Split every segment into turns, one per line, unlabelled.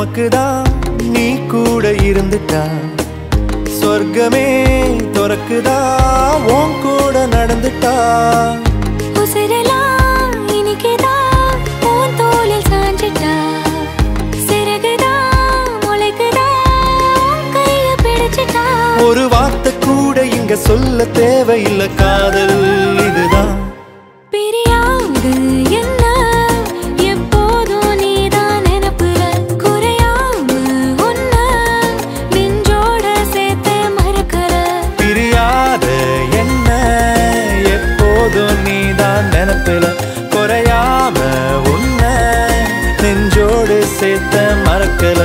நமக்குதான் நீ கூட இருந்துட்டா சொர்க்கமே துறக்குதா உன் கூட நடந்துட்டா
உசிரெல்லாம் இனிக்குதான் உன் தோளில் சாஞ்சிட்டா சிறகுதான் முளைக்குதான் கைய பிடிச்சிட்டா
ஒரு வார்த்தை கூட இங்க சொல்ல தேவையில்லை காதல் இதுதான்
பிரியாது என்ன எப்போதும் நீதான் நினைப்புல குறையாம உன்ன நெஞ்சோட சேர்த்து மறக்கற
பிரியாத என்ன எப்போதும் நீதான் நினைப்புல குறையாம உன்ன நெஞ்சோடு சேர்த்து மறக்கல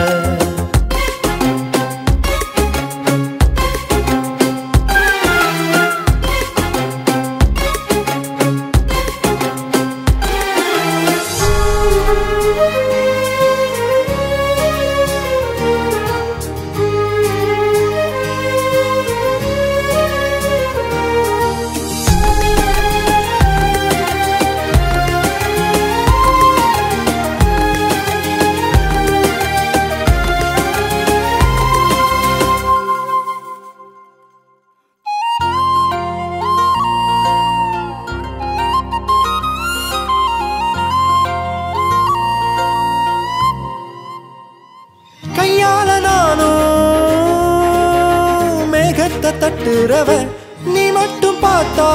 கையால நானும் மேகத்தை தட்டுறவ நீ மட்டும் பார்த்தா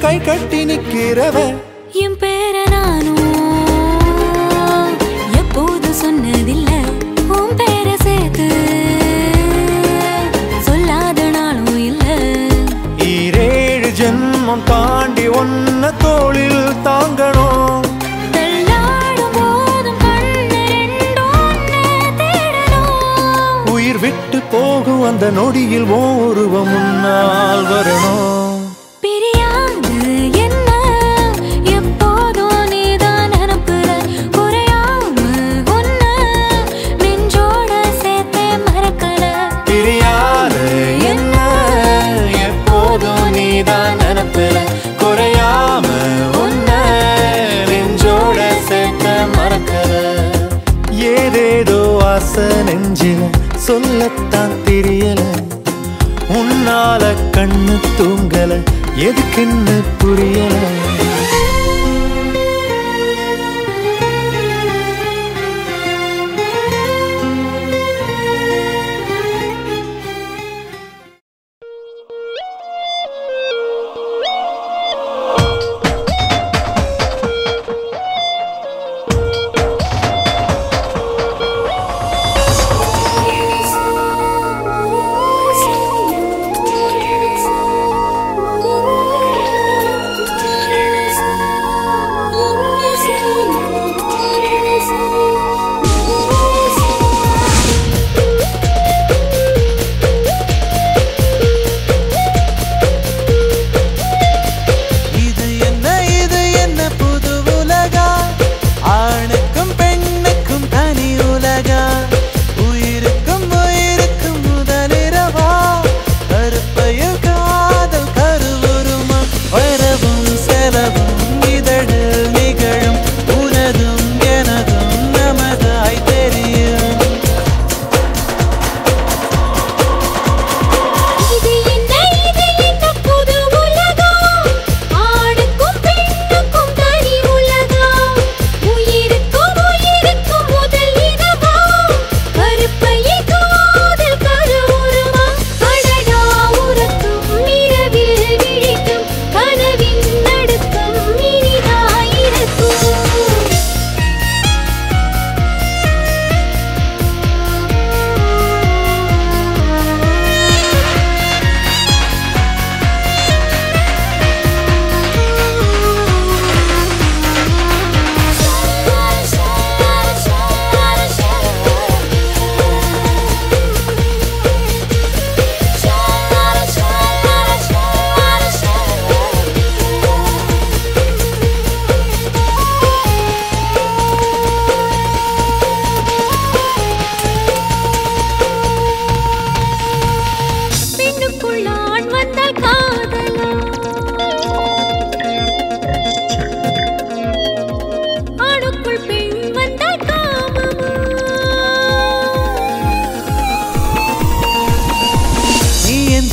கை கட்டி நிக்கிறவ
என் பேர நானும் எப்போது சொன்னதில்ல உன் பேர சேர்த்து சொல்லாத நாளும் இல்ல
ஈரேழு ஜென்மம் தாண்டி ஒன்ன தோளில் தாங்கணும் உயிர் விட்டு போகும் அந்த நொடியில் ஓ உருவம் முன்னால் வரணும்
பிரியாது என்ன எப்போதும் நீதான் நினைப்புற குறையாம உன்ன நெஞ்சோட சேர்த்து மறக்கல
பிரியாத என்ன எப்போதும் நீதான் நினைப்புற குறையாம உன்ன நெஞ்சோட சேர்த்து மறக்கல ஏதேதோ ஆசை நெஞ்சில சொல்லத்தான் தெரியல உன்னால கண்ணு தூங்கல எதுக்குன்னு புரியல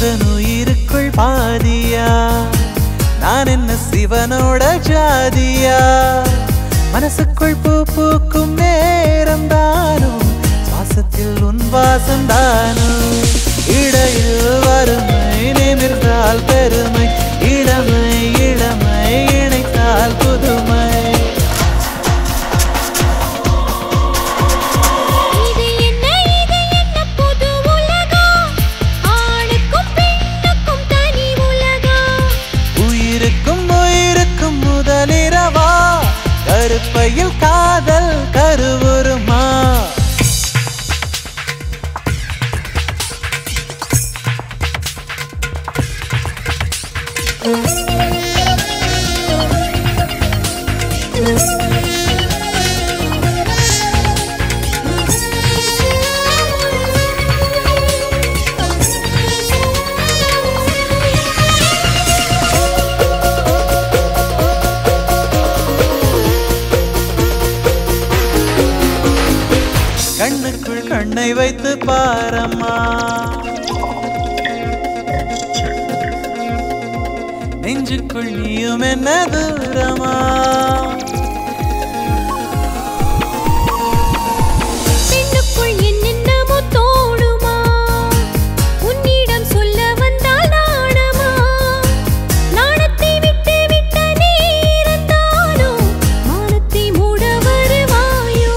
எந்தன் உயிருக்குள் பாதியா நான் என்ன சிவனோட ஜாதியா மனசுக்குள் பூ பூக்கும் நேரம் தானும் சுவாசத்தில் உன் வாசம் தானும் இடையில் வறுமை நிமிர்ந்தால் பெருமை இளமை இளமை இணைத்தால் புதுமை கருப்பையில் காதல் கருவுருமா கண்ணுக்குள் கண்ணை வைத்து பாரம்மா நெஞ்சுக்குள் நீயும் என்ன தூரமா
பெண்ணுக்குள் என்னென்னமோ தோணுமா உன்னிடம் சொல்ல வந்தால் நாணமா நாணத்தை விட்டு விட்ட நீரந்தானோ மானத்தை மூட வருவாயோ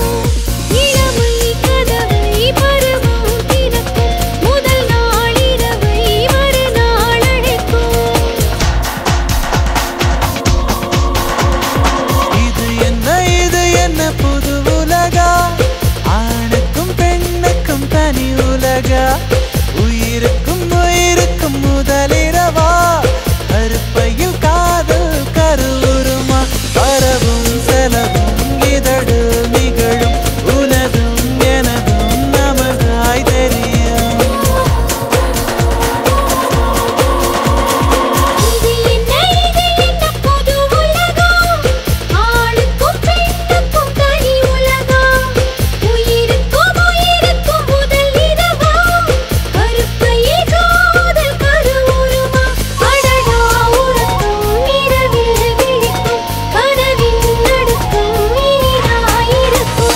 இளமை கதவை பருவம் திறக்கும் முதல் நாள் இரவை மறுநாள் அழைக்கும்
இது என்ன புது உலகா ஆணுக்கும் பெண்ணுக்கும் தனி உலகா உயிருக்கும் உயிருக்கும் முதலிரவா கருப்பையில் காதல் கருவுருமா வரவும் செலவும் இதழு நிகழும் உனதும் எனதும் நமதாய் தெரியும்
இது என்ன புது உலகம் ஆணுக்கும் பெண்ணுக்கும் தனி உலகம் உயிருக்கும் உயிருக்கும் முதல் இரவா கருப்பையில் காதல் கருவுருமா அடடா உறக்கம் இரவில் விழிக்கும் கனவின் நடுக்கம் இனிதாயிருக்கும்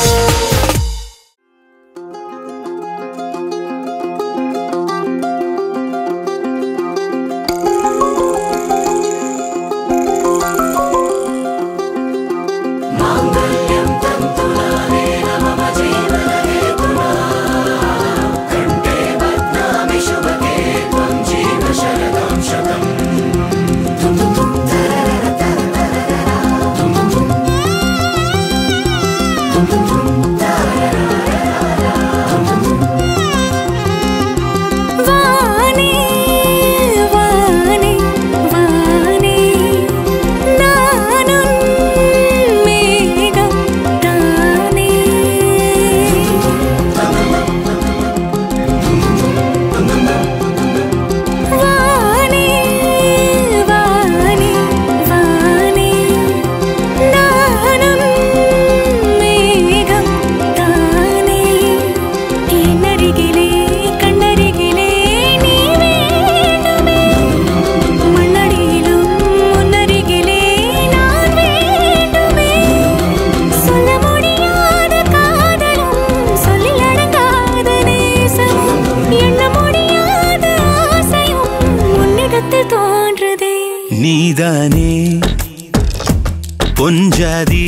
வானே வானே வானே நானும் மேகம் தானே வானே வானே வானே நானும் மேகம் தானே என்னருகிலே கண்ணருகிலே நீ வேண்டுமே மண்ணடியிலும் முன்னருகிலே நான் வேண்டுமே சொல்ல முடியாத காதலும் சொல்லில் அடங்காத நேசமும் எண்ண முடியாத ஆசையும் உன்னிடத்தில் தோன்றுதே
நீதானே பொஞ்சாதி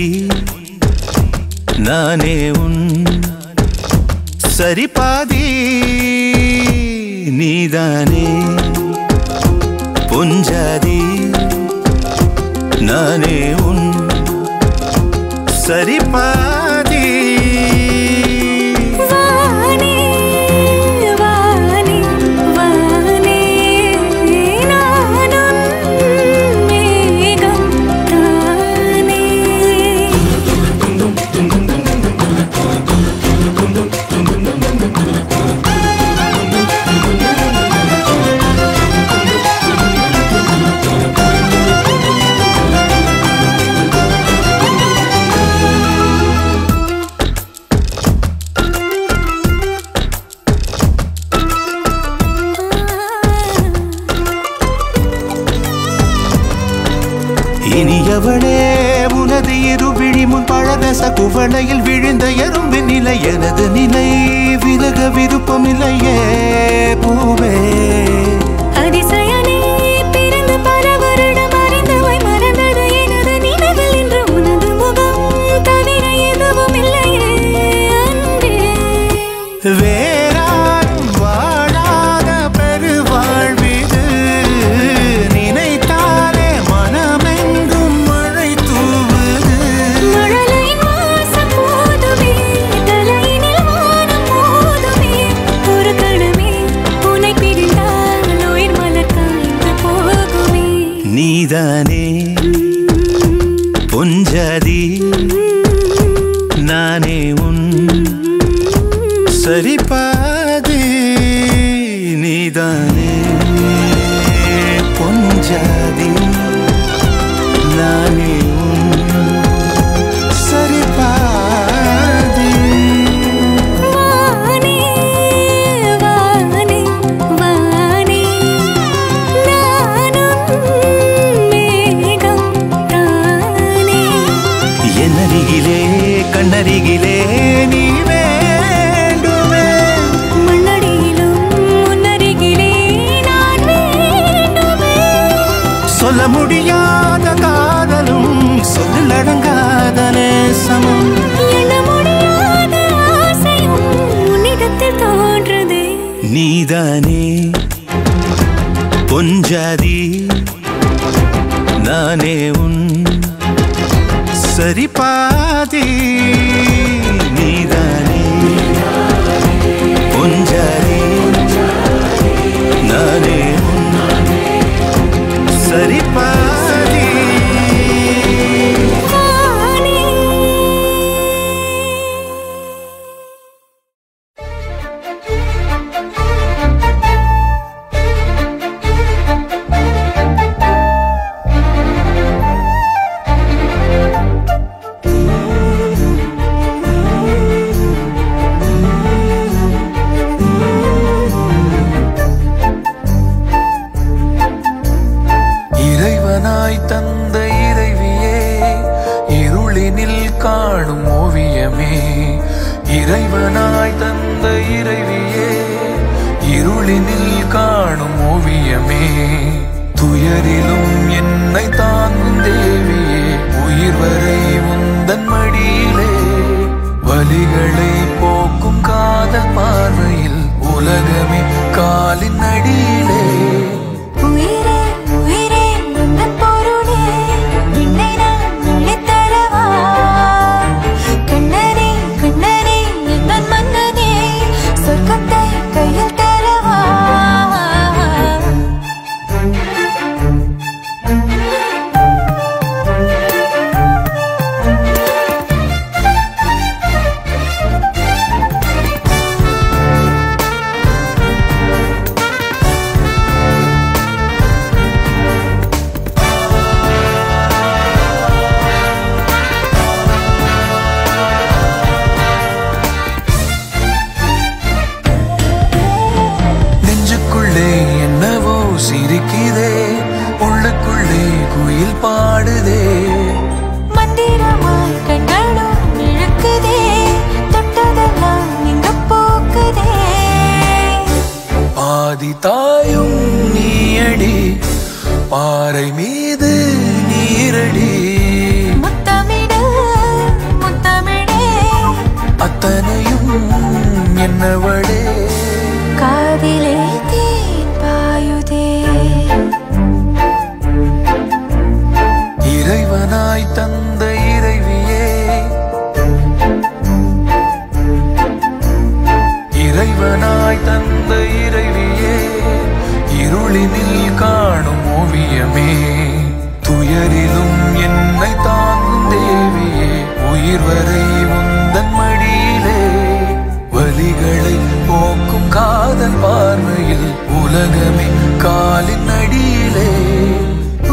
நானே உன் சரிபாதி நீதானே பொஞ்சாதி நானே உன் சரிபாதி
வானே வானே வானே நானும் மேகம் தானே
இனியவளே உனது இருவிழி முன் பழரச குவளையில் விழுந்த எறும்பின் நிலை எனது நிலை விலக விருப்பமில்லையே பூவே
அதிசயனே பிறந்து பல வருடம் அறிந்தவை மறந்தது எனது நினைவில் இன்று உனது முகம் தவிர எதுவும் இல்லையே அன்பே
வேறாரும் வாழாத பெருவாழ்விது நினைத்தாலே மனமெங்கும் மழை தூவுது
மழலையின் வாசம் போதுமே தலையினில் வானம் போதுமே ஒரு கணமே உன்னை பிரிந்தால் உயிர் மலர் காய்ந்து போகுமே
நீதானே பொஞ்சாதி நானே உன் சரிபாதி நீதானே பொஞ்சாதி நானே உன் சரிபாதி
வானே வானே வானே நானும் மேகம் தானே
என்னருகிலே கண்ணருகிலே நீ வேண்டுமே
மண்ணடியிலும் முன்னருகிலே நான் வேண்டுமே
சொல்ல முடியாத காதலும் சொல்லடங்காத நேசமும்
எண்ண முடியாத ஆசையும் உன்னிடத்தில் தோன்றுதே
நீதானே பொஞ்சாதி நானே உன் சரிபாதி நீதானே பொஞ்சாதி நானே உன் சரிபாதி
வானே
இறைவனாய் தந்த இறைவியே இருளினில் காணும் ஓவியமே இறைவனாய் தந்த இறைவியே இருளினில் காணும் ஓவியமே துயரிலும் என்னை தாங்கும் தேவியே உயிர் வரை உந்தன் மடியிலே வலிகளை போக்கும் காதல் பார்வையில் உலகமே காலின் அடியிலே
உயிரே உயிரே உந்தன் பொருளே என்னை நான் அள்ளித் தரவா கண்ணனே கண்ணனே எந்தன் மன்னனே சொர்க்கத்தை கையில் தரவா
நெஞ்சுக்குள்ளே என்னவோ சிரிக்குதே உள்ளுக்குள்ளே குயில் பாடுதே
மந்திரமாய் கண்களும் இழுக்குதே தொட்டதெல்லாம் இங்கு போக்குதே
ஆதி தாயும் நீயடி பாறை மீது நீரடி
முத்தமிடு முத்தமிழே
அத்தனையும் என்னவளே
காதிலே தேன் பாயுதே
இறைவனாய் தந்த இறைவியே இறைவனாய் தந்த இறைவியே இருளினில் காணும் ஓவியமே துயரிலும் என்னை தாங்கும் தேவியே உயிர் வரை உந்தன் மடியிலே வலிகளை போக்கும் காதல் பார்வையில் உலகமே காலின் அடியிலே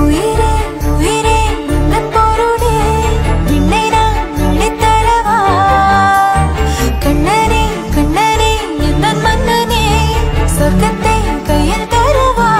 உயிரே உயிரே உந்தன் பொருளே என்னை நான் அள்ளித் தரவா கண்ணனே கண்ணனே எந்தன் மன்னனே சொர்க்கத்தை கையில் தரவா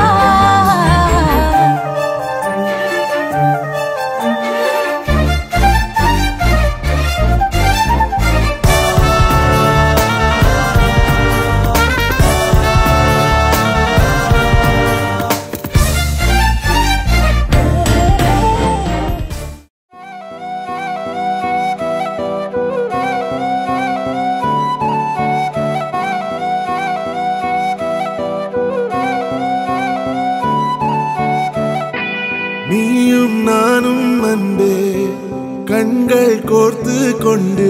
கொண்டு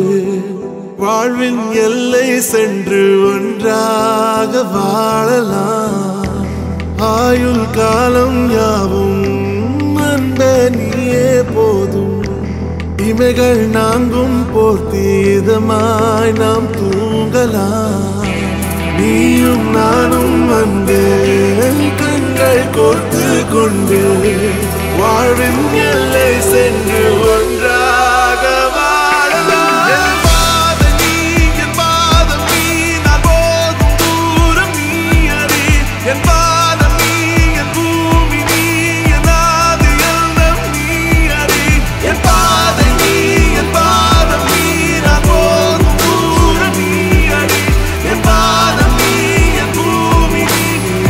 வாழ்வின் எல்லை சென்று ஒன்றாக வாழலாம். ஆயுள் காலம் யாவும் அன்பே நீயே போதும். இமைகள் நான்கும் போர்த்தி இதமாய் நாம் தூங்கலாம். நீயும் நானும் அன்பே கண்கள் கோர்த்து கொண்டு வாழ்வின் எல்லை சென்று ஒன்றாக வாழலாம். என் பாதம் நீ, என் பாதம் நீ, நான் போகும் தூரம் நீ அறி. என் பாதம் நீ, என் பூமி நீ, என் ஆதி எல்லாம் நீ அறி. என் பாதம் நீ, என் பாதம் நீ, நான் போகும் தூரம் நீ அறி. என் பாதம் நீ, என் பூமி நீ,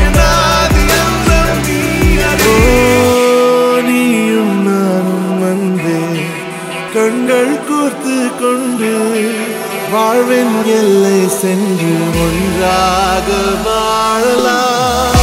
என் ஆதி எல்லாம் நீ அறி. நீயும் நானும் வந்தே கண்கள் கோர்த்து கொண்டு வாழ்வின் எல்லை சென்று ஒன்றாக வாழலாம்.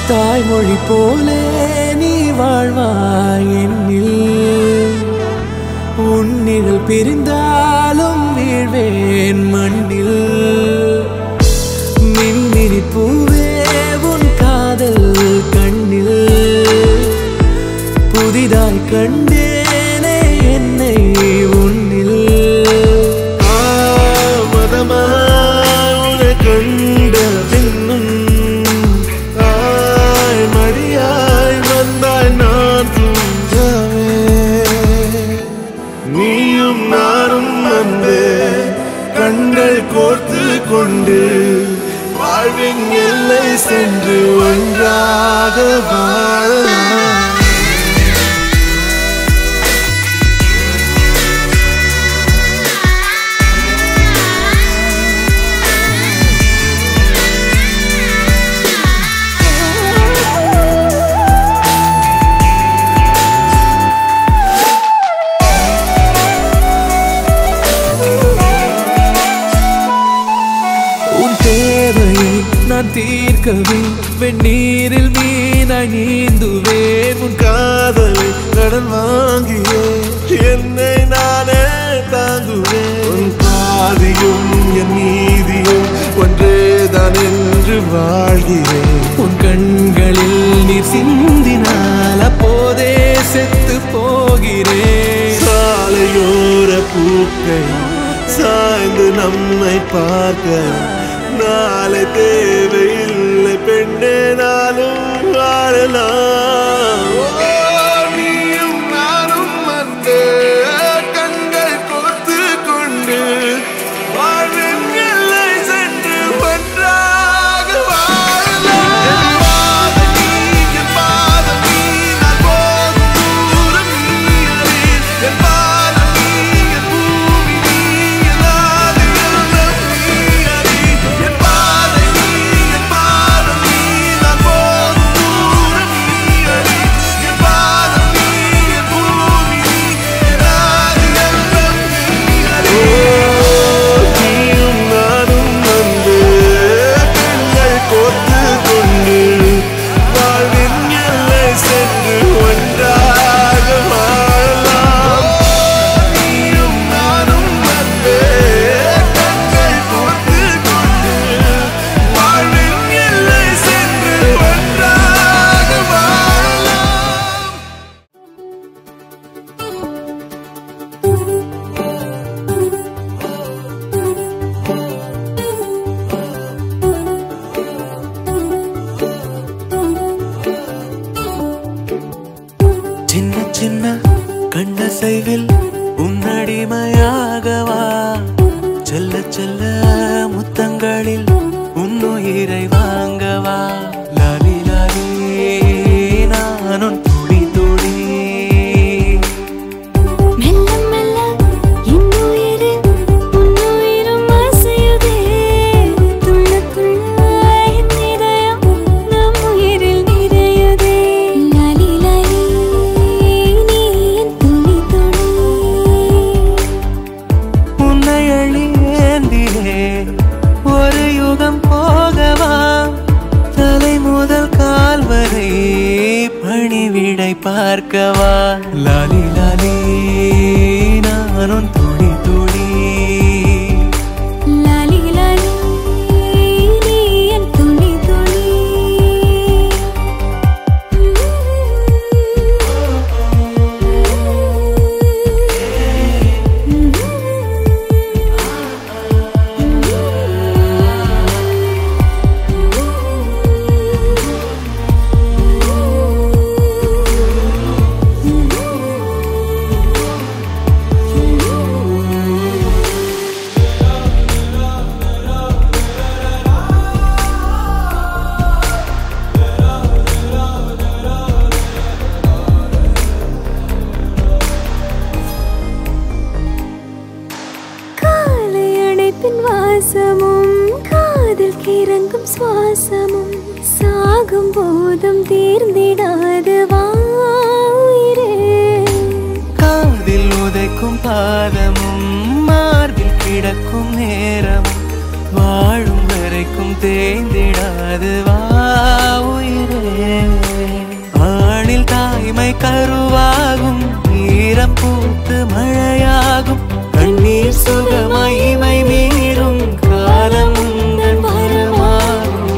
தாய்மொழி போலே நீ வாழ்வாய் என்னில். உன்னிகள் பிரிந்தாலும் வீழ்வேன் மண்ணில். மின்மினி பூவே உன் காதல் கண்ணில். புதிதாய் கண்டேனே என்னை உன்னில். மதமாய் உன்னை கண்ட பின்னும் மடியாய் வந்தாய் நான் தூங்கவே. நீயும் நானும் அன்பே கண்கள் கோர்த்து கொண்டு வாழ்வின் எல்லை சென்று ஒன்றாக வாழலாம். நான் தீர்க்கவே வெந்நீரில் மீனாய் நீந்துவேன். உன் காதலை கடன் வாங்கியே என்னை நானே தாங்குவேன். உன் பாதியும் என் நீதியும் ஒன்றேதான் என்று வாழ்கிறேன். உன் கண்களில் நீர் சிந்தினால் அப்போதே செத்து போகிறேன். சாலையோர பூக்கள் சாய்ந்து நம்மை பார்க்க நாளை தேவையில்லை பெண்ணே, நாளும் வாழலாம். நீயும் நானும் அன்பே கண்கள் கோர்த்து கொண்டு வாழ்வின் எல்லை சென்று ஒன்றாக வாழலாம். என் பாதம் நீ, என் பாதம் நீ, நான் போகும் தூரம் நீ அறி. என் பாதம் நீ, என் பூமி நீ, என் ஆதி எல்லாம் நீ அறி. என் பாதம் நீ, என் பாதம் நீ, நான் போகும் தூரம் நீ அறி. என் பாதம் நீ, என் பூமி நீ, என் ஆதி எல்லாம் நீ அறி. நீயும் நானும் வந்து கண்கள் கோர்த்து கொண்டு வாழ்வின் எல்லை சென்று ஒன்றாக வாழலாம். நீயும் நானும் வந்து கண்கள் கோர்த்து கொண்டு வாழ்வின் எல்லை சென்று ஒன்றாக வாழலாம். சின்ன சின்ன கண்ணசைவில் உன்னடிமையாகவா. செல்ல செல்ல முத்தங்களில் உன்னுயிரை வாங்கவா. லாலி லாலி நானும் துளி துளி.
மெல்ல மெல்ல இன்னுயிரு உன்னுயிரும் அசையுதே. துள்ள துள்ள என் இதயம் பாசமும் காதல் கிறங்கும் சுவாசமும் சாகும் போதும் தீர்ந்திடாது வாயிரே
காதில் உதைக்கும் பாதமும் மார்பில் கிடக்கும் நேரமும் வாழும் வரைக்கும் தேய்ந்திடாது வாயிரே ஆணில் தாய்மை கருவாகும் ஈரம் பூத்து மழையாகும் கண்ணீர் சுகமகிமை மீறும் காலம் உந்தன் வரமாகும்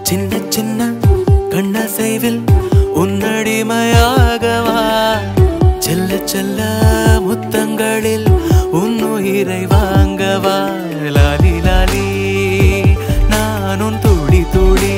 சின்ன சின்ன கண்ணசைவில் உன்னடிமையாகவா செல்ல செல்ல முத்தங்களில் உன்னுயிரை வாங்கவா லாலி லாலி நானும் துளி துளி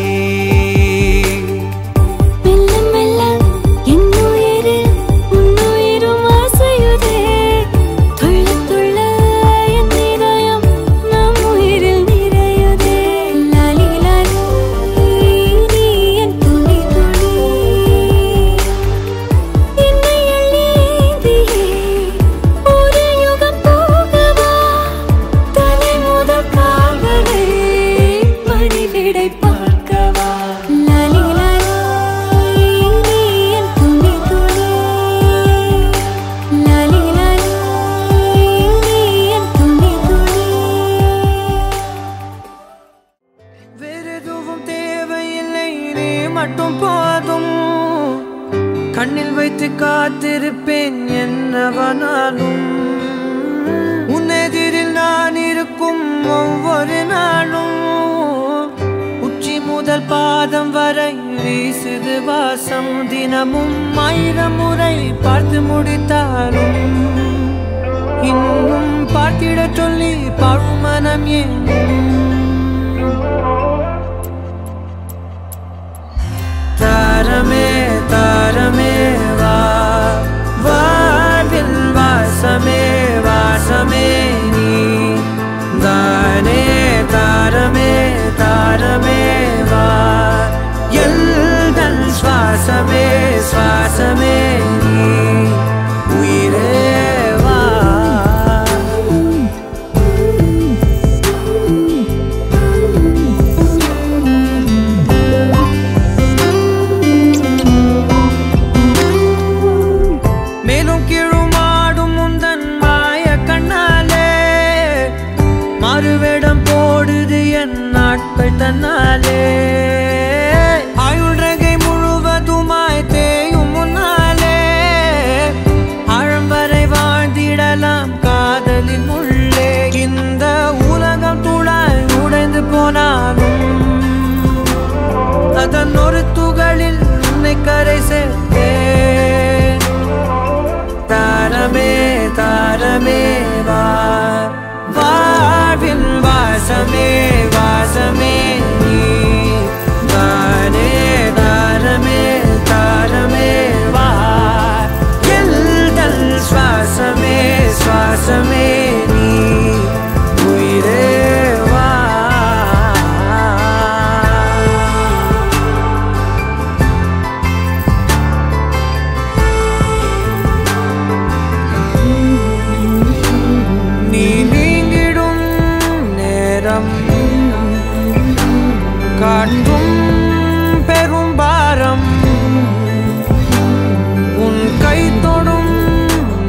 மட்டும் போதும் கண்ணில் வைத்து காத்திருப்பேன் என்னவனாலும் உன்னெதிரில் நான் இருக்கும் ஒவ்வொரு நாளும் உச்சி முதல் பாதம் வரை வீசுது வாசம் தினமும் 1000 முறை பார்த்து முடித்தாலும் இன்னும் பார்த்திட சொல்லி பழுமனம் ஏன் தாரமே தாரமே வா வாழ்வின் வாசமே வாசமே நீ தானே தாரமே தாரமே வா எல்தன் சுவாசமே சுவாசமே நீ உயிரே வா மறுவேடம் போடுது என் நாட்கள் தன்னாலே ஆயுள்ரகை முழுவதுமாய் தேயும் முன்னாலே ஆழம் வரை வாழ்ந்திடலாம் காதலின் உள்ளே இந்த உலகம் துளாய் உடைந்து போனாலும் அதன் ஒரு துகளில் உன்னை கரை சேர்த்தே தாரமே தாரமே வா வாழ்வின் வாசமே வாசமே நீ தானே தாரமே தாரமே வா எல்தல் சுவாசமே சுவாசமே நீ உயிரே வா காட்டும் பெரும் பாரம் உன் கை தொடும்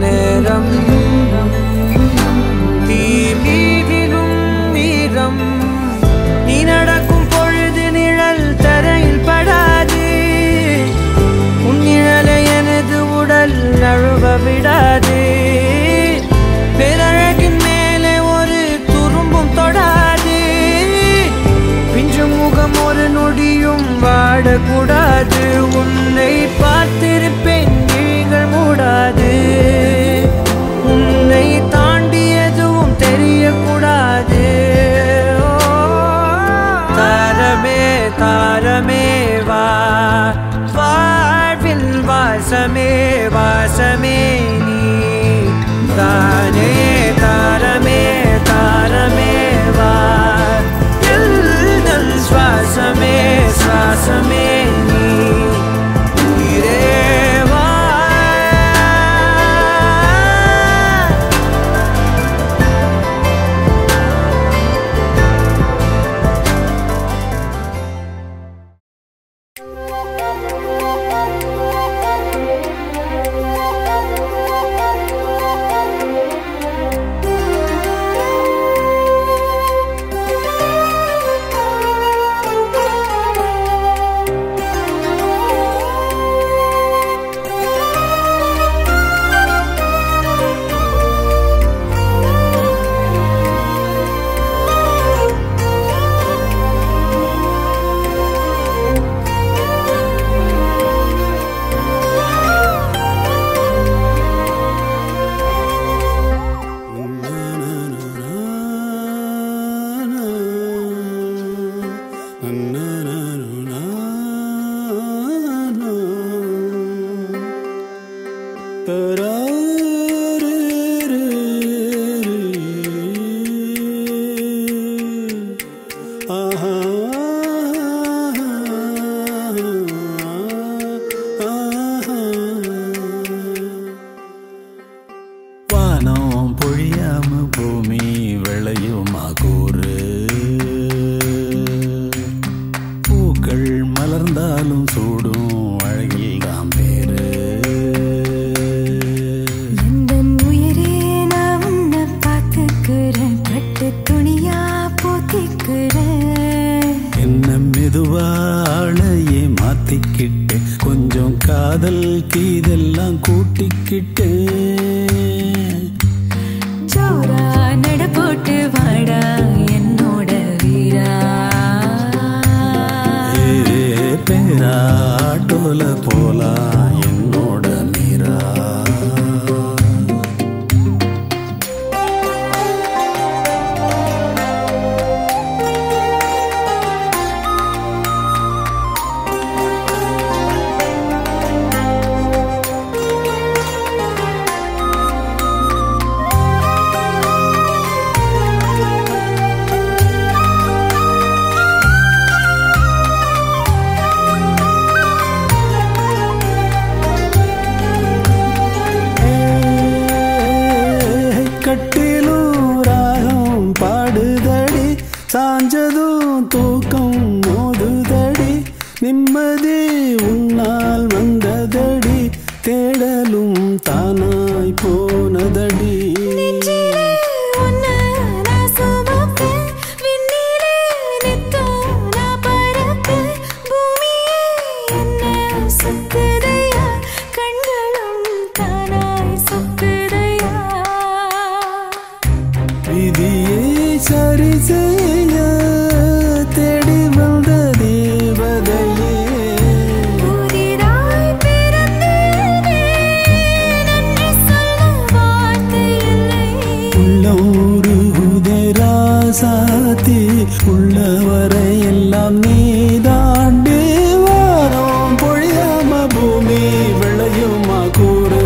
நேரம் தீ மீதிலும் வீரம் நீ நடக்கும் பொழுது நிழல் தரையில் படாது உன் நிழலை எனது உடல் நழுவ விடாது பேரழகின் மேலே ஒரு துரும்பும் தொடாது பிஞ்சு முகம் ஒரு நொடியும் வாடக்கூடாது உன்னை பார்த்திருப்பேன் விழிகள் மூடாது உன்னை தாண்டி எதுவும் தெரியக்கூடாது தாரமே தாரமே வா வாழ்வின் வாசமே வாசமே நீ தானே தாரமே தாரமே வா
கட்டிலும் ராகம் பாடுதடி சாஞ்சதும் தூக்கம் மோதுதடி நிம்மதி உன்னால் வந்ததடி தேடலும் தானாய் போனதடி சரி செய்ய தேடி வந்த தேவதையே
புதிதாய் பிறந்தேனே நன்றி சொல்ல வார்த்தை இல்லை
உள்ளூரு உதராசாத்தி உள்ளவரை எல்லாம் நீ தாண்டி வாரம் பொழியாம பூமி விளையுமா கூறு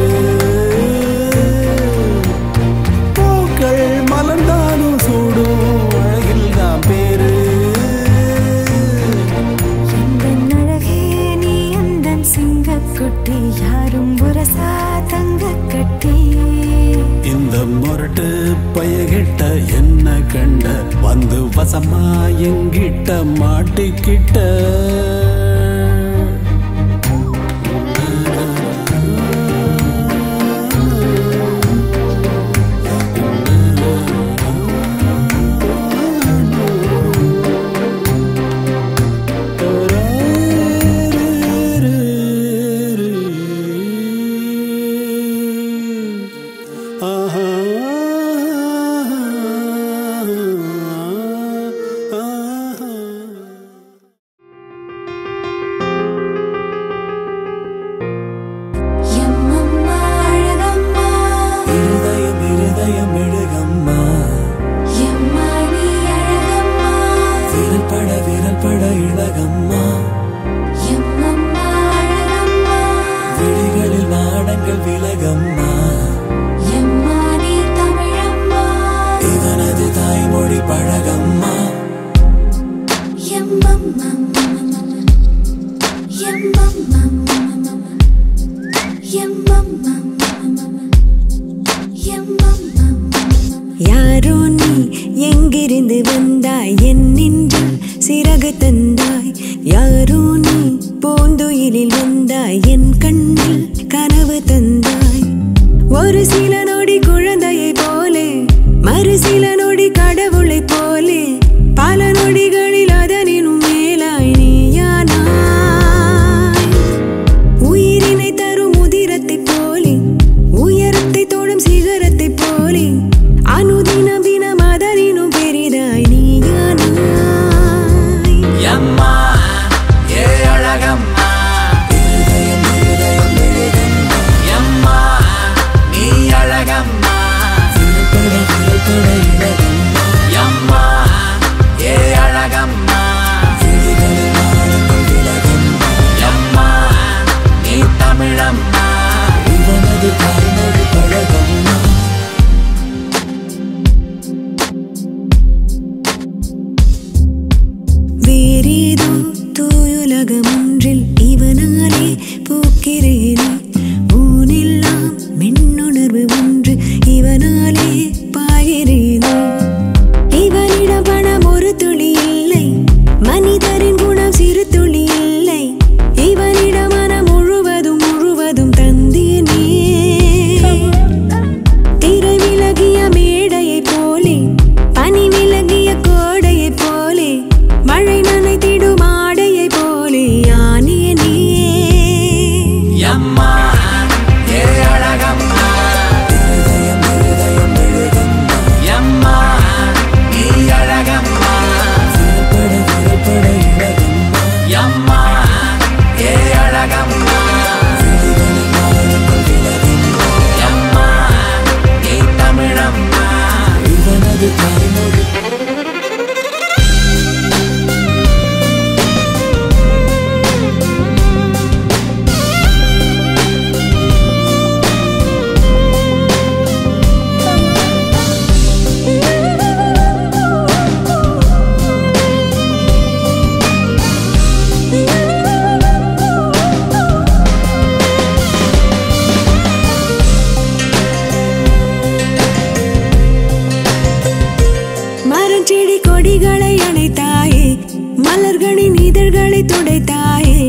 பூக்கள் மலர்ந்தாலும் சூடும் அழகில் தான் பேரு
எந்தன் அழகே நீ எந்தன் சிங்கக்குட்டி யாரும் புரசா தங்க கட்டி
இந்த முரட்டு பயகிட்ட என்ன கண்ட வந்து வசமா எங்கிட்ட மாட்டிக்கிட்ட
எம்மம்மா அழகம்மா
இருதயம் எழுகம்மா
எம்மா நீ அழகம்மா
விரல் பட இழகம்மா
எம்மம்மா அழகம்மா
விழிகளில் நாடங்கள் விலகம்மா
எம்மா நீ தமிழம்மா
இவனது தாய்மொழி பழகம்மா
எம்மம்மா எம்மம்மா எம்மம்மா எம்மம்மா யாரோ நீ எங்கிருந்து வந்தாய் என்னென்று சிறகு தந்தாய் யாரோ நீ பூந்துயிலில் வந்தாய் என் கண்ணில் கனவு தந்தாய் ஒரு சில நொடி குழந்தையை போலே மறு சில நொடி கடவுளை போலே பல நொடிகளில் அதனினும் மேலாய் நீயானாய் உயிரினை தரும் உதிரத்தை போலே உயரத்தை தோடும் சிகரத்தை போலே அனுதினம் தினம் அதனினும் பெரிதாய் நீயானாய்
அம்மா ஏ அழகம்மா அம்மா நீ அழகம்மா அம்மா ஏ அழகம்மா அம்மா நீ தமிழம்மா
இவனது தாய்மொழி பழகம்மா
வேறேதோ தூயுலகம் ஒன்றில் இவனாலே பூக்கிறேனே ஊனெல்லாம் மின்னுணர்வு ஒன்று இவனாலே பாயிறேனே இவனிடம் பணம் ஒரு துளி இல்லை மனிதரின் குணம் சிறு துளி இல்லை இவனிடம் மனம் முழுவதும் முழுவதும் தந்தேனே திரை விலகிய மேடையை போலே பனி விலகிய கோடையை போலே மழை நனைத்திடும் ஆடையை போலே யானே
மலர்களின் இதழ்களை துடைத்தாயே